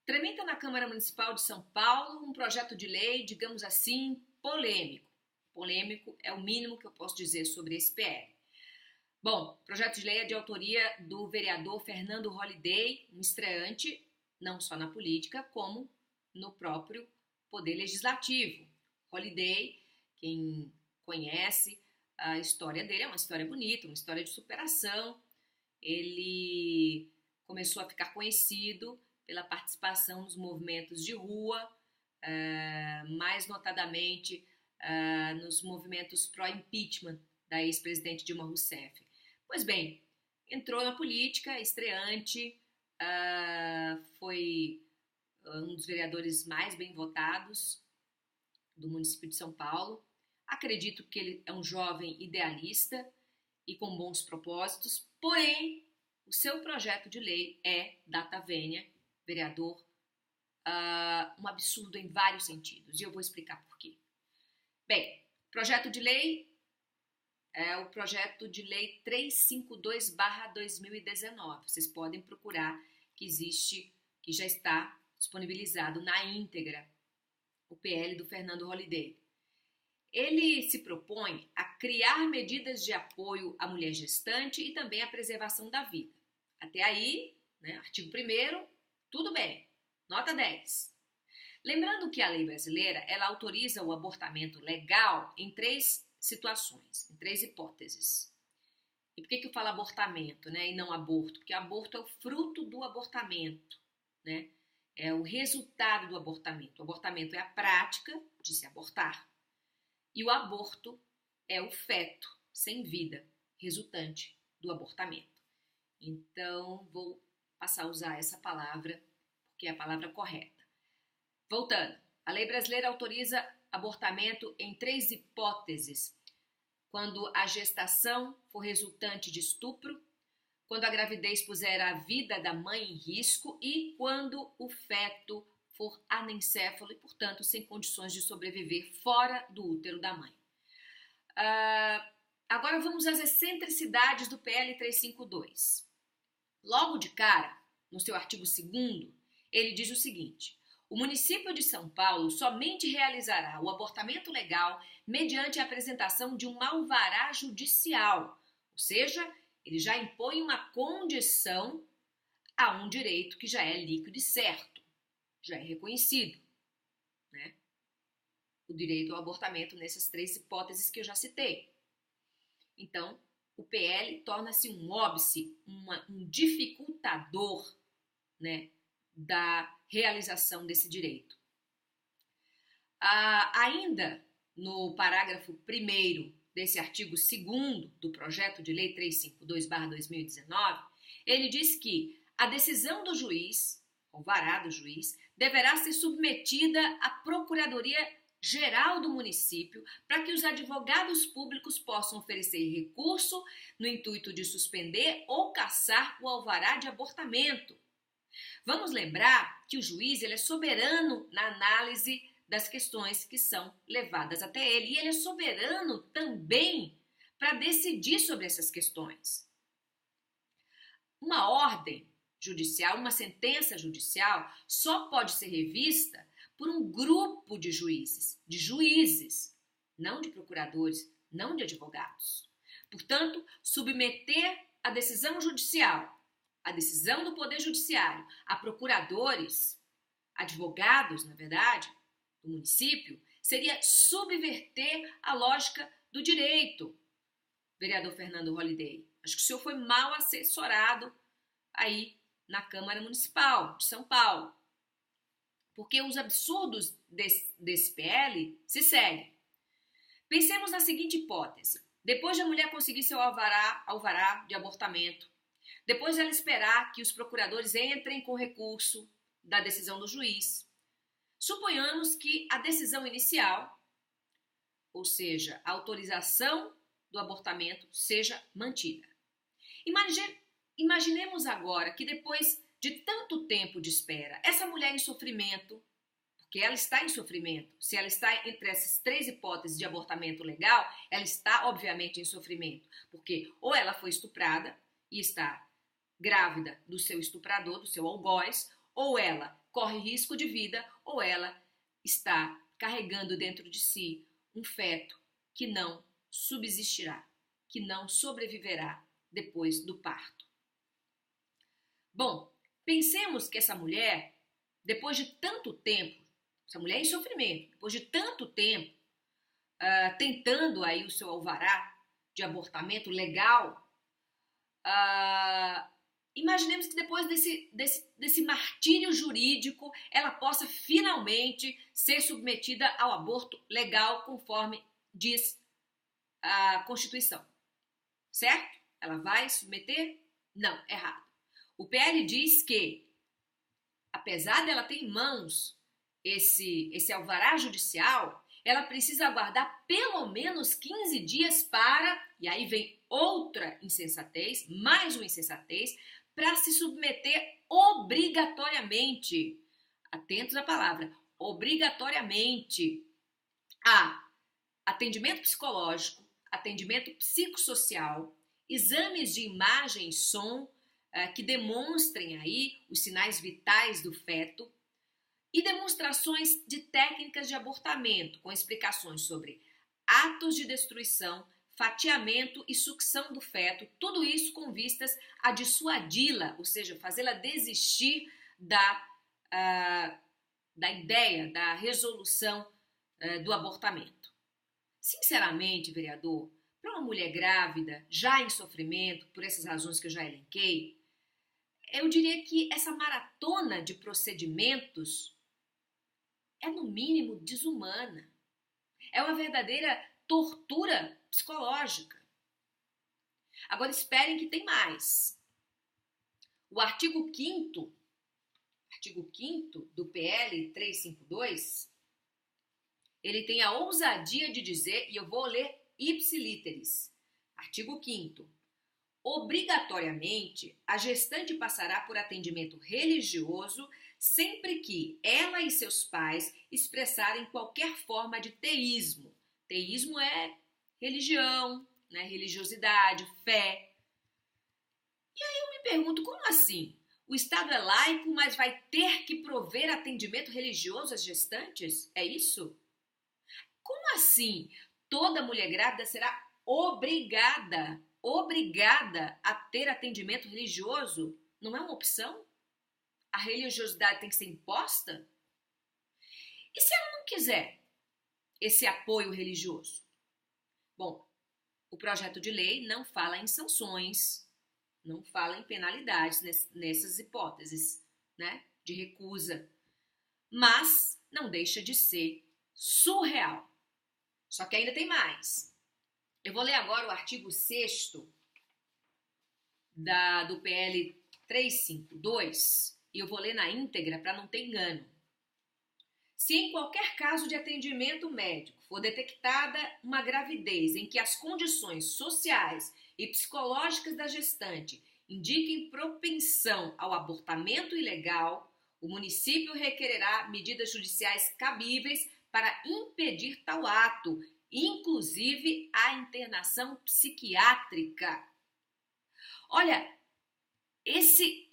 Tramita na Câmara Municipal de São Paulo um projeto de lei, digamos assim, polêmico. Polêmico é o mínimo que eu posso dizer sobre esse PL. Bom, o projeto de lei é de autoria do vereador Fernando Holliday, um estreante não só na política, como no próprio Poder Legislativo. Holliday, quem conhece a história dele, é uma história bonita, uma história de superação. Ele começou a ficar conhecido pela participação nos movimentos de rua, mais notadamente nos movimentos pró-impeachment da ex-presidente Dilma Rousseff. Pois bem, entrou na política, estreante, foi um dos vereadores mais bem votados do município de São Paulo. Acredito que ele é um jovem idealista e com bons propósitos, porém, o seu projeto de lei é data vênia, vereador, um absurdo em vários sentidos, e eu vou explicar por quê. Bem, projeto de lei é o projeto de lei 352/2019. Vocês podem procurar que existe, que já está disponibilizado na íntegra o PL do Fernando Holliday. Ele se propõe a criar medidas de apoio à mulher gestante e também à preservação da vida. Até aí, né, artigo 1º, tudo bem, nota 10. Lembrando que a lei brasileira, ela autoriza o abortamento legal em 3 situações, em 3 hipóteses. E por que eu falo abortamento, né, e não aborto? Porque aborto é o fruto do abortamento, né? É o resultado do abortamento. O abortamento é a prática de se abortar. E o aborto é o feto sem vida resultante do abortamento. Então, vou passar a usar essa palavra, porque é a palavra correta. Voltando, a lei brasileira autoriza abortamento em 3 hipóteses. Quando a gestação for resultante de estupro, quando a gravidez puser a vida da mãe em risco e quando o feto for anencéfalo e, portanto, sem condições de sobreviver fora do útero da mãe. Agora vamos às excentricidades do PL 352. Logo de cara, no seu artigo 2º, ele diz o seguinte: o município de São Paulo somente realizará o abortamento legal mediante a apresentação de um alvará judicial, ou seja, ele já impõe uma condição a um direito que já é líquido e certo, já é reconhecido, né? O direito ao abortamento nessas 3 hipóteses que eu já citei. Então, o PL torna-se um óbice, um dificultador, né, da realização desse direito. Ainda no parágrafo 1º desse artigo 2º do projeto de lei 352/2019, ele diz que a decisão do juiz, alvará do juiz, deverá ser submetida à Procuradoria-Geral do município para que os advogados públicos possam oferecer recurso no intuito de suspender ou cassar o alvará de abortamento. Vamos lembrar que o juiz ele é soberano na análise das questões que são levadas até ele. E ele é soberano também para decidir sobre essas questões. Uma ordem judicial, uma sentença judicial, só pode ser revista por um grupo de juízes, não de procuradores, não de advogados. Portanto, submeter a decisão judicial, a decisão do Poder Judiciário, a procuradores, advogados, na verdade, do município, seria subverter a lógica do direito, vereador Fernando Holliday. Acho que o senhor foi mal assessorado aí na Câmara Municipal de São Paulo. Porque os absurdos desse PL se seguem. Pensemos na seguinte hipótese. Depois de a mulher conseguir seu alvará de abortamento, depois de ela esperar que os procuradores entrem com recurso da decisão do juiz, suponhamos que a decisão inicial, ou seja, a autorização do abortamento, seja mantida. Imaginemos agora que depois de tanto tempo de espera, essa mulher em sofrimento, porque ela está em sofrimento, se ela está entre essas 3 hipóteses de abortamento legal, ela está obviamente em sofrimento, porque ou ela foi estuprada e está grávida do seu estuprador, do seu algoz, ou ela corre risco de vida ou ela está carregando dentro de si um feto que não subsistirá, que não sobreviverá depois do parto. Bom, pensemos que essa mulher, depois de tanto tempo, essa mulher em sofrimento, depois de tanto tempo, tentando aí o seu alvará de abortamento legal, imaginemos que depois desse martírio jurídico, ela possa finalmente ser submetida ao aborto legal, conforme diz a Constituição. Certo? Ela vai submeter? Não, errado. O PL diz que, apesar dela ter em mãos esse alvará judicial, ela precisa aguardar pelo menos 15 dias para, e aí vem outra insensatez, mais uma insensatez, para se submeter obrigatoriamente, atentos à palavra, obrigatoriamente, a atendimento psicológico, atendimento psicossocial, exames de imagem e som que demonstrem aí os sinais vitais do feto e demonstrações de técnicas de abortamento com explicações sobre atos de destruição, fatiamento e sucção do feto, tudo isso com vistas a dissuadi-la, ou seja, fazê-la desistir da ideia, da resolução do abortamento. Sinceramente, vereador, para uma mulher grávida, já em sofrimento, por essas razões que eu já elenquei, eu diria que essa maratona de procedimentos é, no mínimo, desumana. É uma verdadeira tortura psicológica. Agora, esperem que tem mais. O artigo 5º do PL 352, ele tem a ousadia de dizer, e eu vou ler ipsilíteris, artigo 5º, obrigatoriamente a gestante passará por atendimento religioso sempre que ela e seus pais expressarem qualquer forma de teísmo. Teísmo é religião, né? Religiosidade, fé. E aí eu me pergunto, como assim? O Estado é laico, mas vai ter que prover atendimento religioso às gestantes? É isso? Como assim? Toda mulher grávida será obrigada a ter atendimento religioso? Não é uma opção? A religiosidade tem que ser imposta? E se ela não quiser esse apoio religioso? Bom, o projeto de lei não fala em sanções, não fala em penalidades nessas hipóteses, né, de recusa. Mas não deixa de ser surreal. Só que ainda tem mais. Eu vou ler agora o artigo 6º do PL 352 e eu vou ler na íntegra para não ter engano. Se em qualquer caso de atendimento médico for detectada uma gravidez em que as condições sociais e psicológicas da gestante indiquem propensão ao abortamento ilegal, o município requererá medidas judiciais cabíveis para impedir tal ato, inclusive a internação psiquiátrica. Olha, esse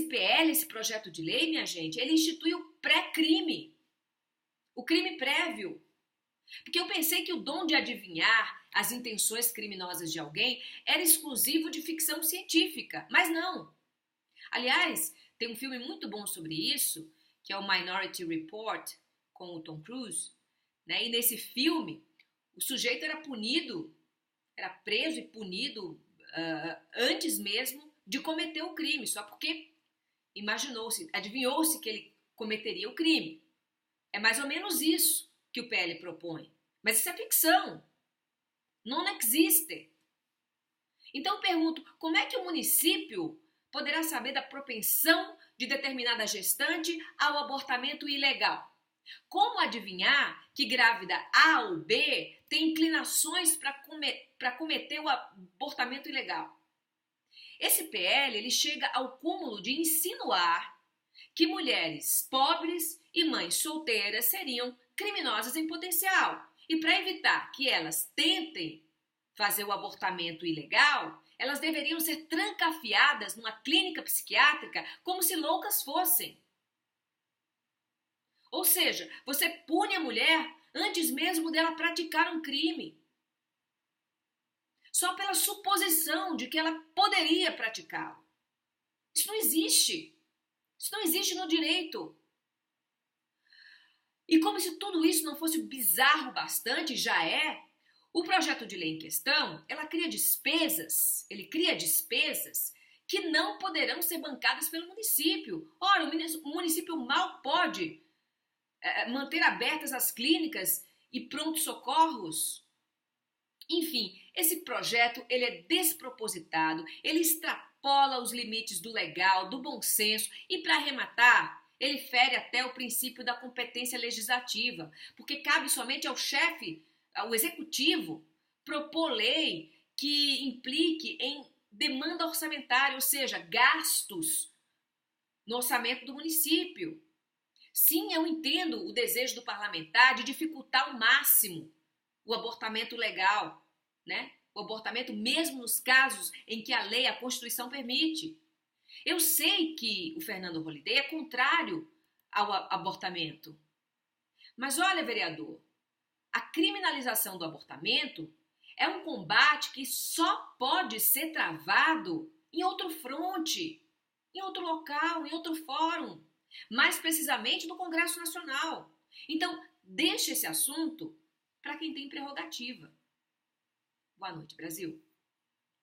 PL, esse projeto de lei, minha gente, ele institui o pré-crime, o crime prévio. Porque eu pensei que o dom de adivinhar as intenções criminosas de alguém era exclusivo de ficção científica, mas não. Aliás, tem um filme muito bom sobre isso, que é o Minority Report, com o Tom Cruise, né? E nesse filme, o sujeito era preso e punido antes mesmo de cometer o crime, só porque adivinhou-se que ele cometeria o crime. É mais ou menos isso que o PL propõe. Mas isso é ficção. Não existe. Então eu pergunto, como é que o município poderá saber da propensão de determinada gestante ao abortamento ilegal? Como adivinhar que grávida A ou B tem inclinações para cometer o abortamento ilegal? Esse PL ele chega ao cúmulo de insinuar que mulheres pobres e mães solteiras seriam criminosas em potencial. E para evitar que elas tentem fazer o abortamento ilegal, elas deveriam ser trancafiadas numa clínica psiquiátrica como se loucas fossem. Ou seja, você pune a mulher antes mesmo dela praticar um crime. Só pela suposição de que ela poderia praticá-lo. Isso não existe. Isso não existe no direito. E como se tudo isso não fosse bizarro bastante, já é, o projeto de lei em questão, ele cria despesas que não poderão ser bancadas pelo município. Ora, o município mal pode manter abertas as clínicas e pronto-socorros. Enfim, esse projeto ele é despropositado, ele extrapola os limites do legal, do bom senso e, para arrematar, ele fere até o princípio da competência legislativa, porque cabe somente ao chefe, ao executivo, propor lei que implique em demanda orçamentária, ou seja, gastos no orçamento do município. Sim, eu entendo o desejo do parlamentar de dificultar ao máximo o abortamento legal, né? O abortamento mesmo nos casos em que a lei, a Constituição permite. Eu sei que o Fernando Holliday é contrário ao abortamento. Mas olha, vereador, a criminalização do abortamento é um combate que só pode ser travado em outro fronte, em outro local, em outro fórum, mais precisamente no Congresso Nacional. Então, deixa esse assunto para quem tem prerrogativa. Boa noite, Brasil.